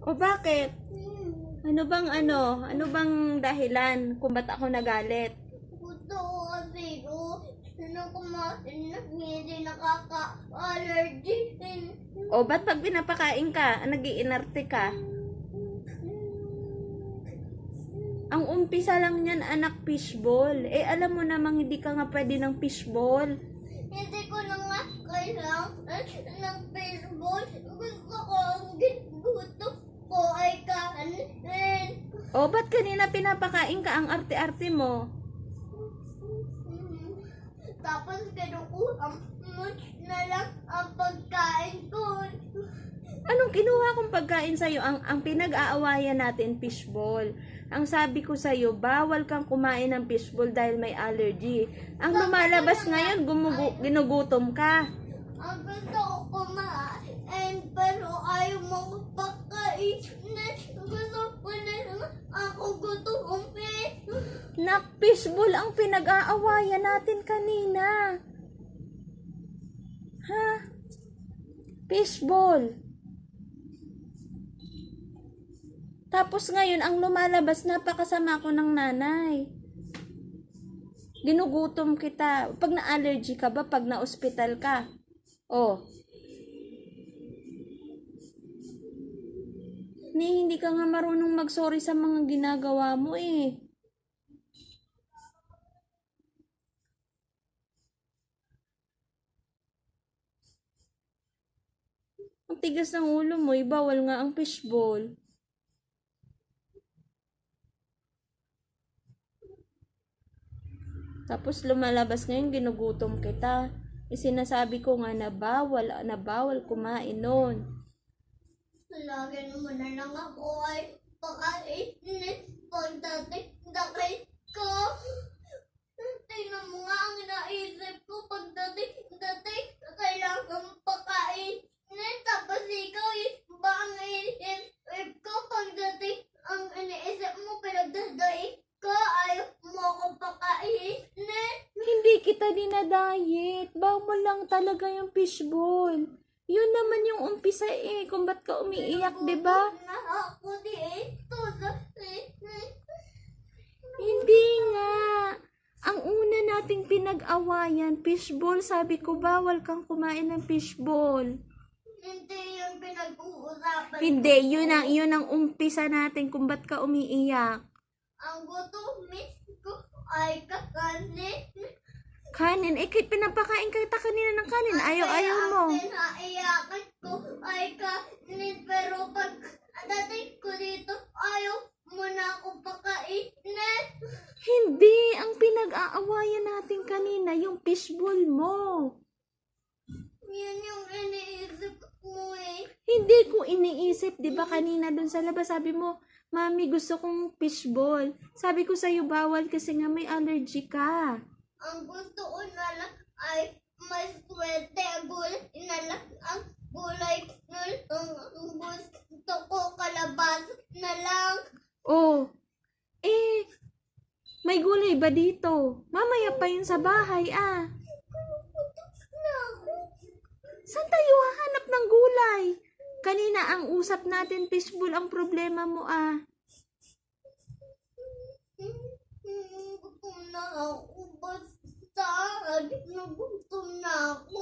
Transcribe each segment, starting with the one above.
O bakit? Ano bang ano? Ano bang dahilan kung ba't ako nagalit? Gusto ko kasi kumain na hindi nakaka-allergy. O ba't pag pinapakain ka, nag-iinarte ka? Ang umpisa lang niyan, anak, fishball. Eh, alam mo namang hindi ka nga pwede ng fishball. Hindi ko na nga kailangan ng baseball. Gusto ko ang gusto ko ay kanin. O ba't kanina pinapakain ka ang arte-arte mo? Tapos kinukuha mo na lang ang pagkain ko. Anong kinuha kong pagkain sa'yo? Ang pinag-aawayan natin, fishball. Ang sabi ko sa'yo, bawal kang kumain ng fishball dahil may allergy. Ang lumalabas ngayon, ginugutom ka. Ang gusto ko kumain pero ayaw mo pagkain. Gusto ko na lang ako gutom. Nak, fishball ang pinag-aawayan natin kanina. Ha? Fishball. Tapos ngayon, ang lumalabas, napakasama ko ng nanay. Ginugutom kita. Pag na-allergy ka ba? Pag na-hospital ka? Oh. Hindi ka nga marunong mag-sorry sa mga ginagawa mo eh. Ang tigas ng ulo mo, bawal nga ang fishball. Tapos lumalabas ngayon, ginugutom kita. Sinasabi ko nga na bawal kumain nun. Lagi naman na lang ako ay pakainin pagdating ko. Tingnan mo nga ang naisip ko pagdating kailangan pakainin. Tapos ikaw ba ang iniisip ko pagdating ang iniisip mo pinagdadaig ko ayaw mo akong pakainin. Hindi kita dinadayet. Bawal lang talaga yung fishball. Yun naman yung umpisa eh. Kung ba't ka umiiyak, diba? Na ako dito. Hindi nga. Ang una nating pinag-awayan, fishball. Sabi ko, bawal kang kumain ng fishball. Hindi yung pinag-uusapan. Hindi, yun ang umpisa natin kung ba't ka umiiyak. Ang gutumin ko ay kakanin. Kanin? Eh, pinapakain kita kanina ng kanin. Ayaw mo. Ang pinaiyakan ko ay kanin. Pero pag dating ko dito, ayaw mo na akong pakainin. Hindi. Ang pinag-aawayan natin kanina, yung fishball mo. Yan yung iniisip mo eh. Hindi ko iniisip, di ba kanina dun sa labas, sabi mo, Mami, gusto kong fishball. Sabi ko sa'yo, bawal kasi nga may allergy ka. Ang gusto ko na lang ay mas swerte. Gulay na lang ang gulay. Ang gusto ko kalabas na lang. Oh, may gulay ba dito? Mamaya pa yun sa bahay, ah. Saan tayo hahanap ng gulay? Kanina ang usap natin, fishball ang problema mo, ah. Gutom na ako. Basta, nagutom na ako.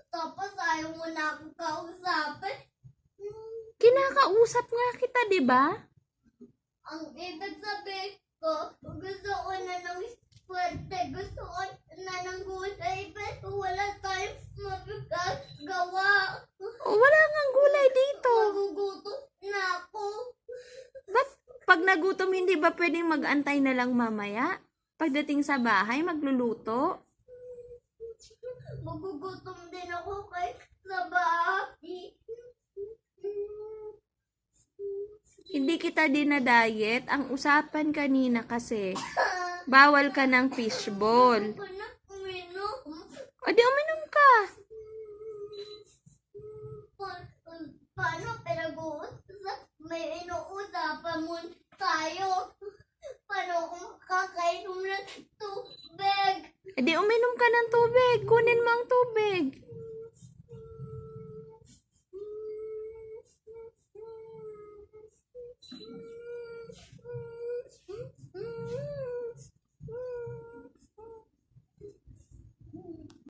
Tapos ayaw mo na akong kausapin. Kinakausap nga kita, di ba? Ang ibig sabihin ko, gusto ko na ng swerte. Gusto ko na ng gulay. Pero wala tayong magagawa. Wala nga gulay dito. Magugutom na ako. Ba't pag nagutom, hindi ba pwedeng mag-antay na lang mamaya? Pagdating sa bahay, magluluto? Magugutom din ako kay sa bahay. Hindi kita dinadayet. Ang usapan kanina kasi, bawal ka ng fishball.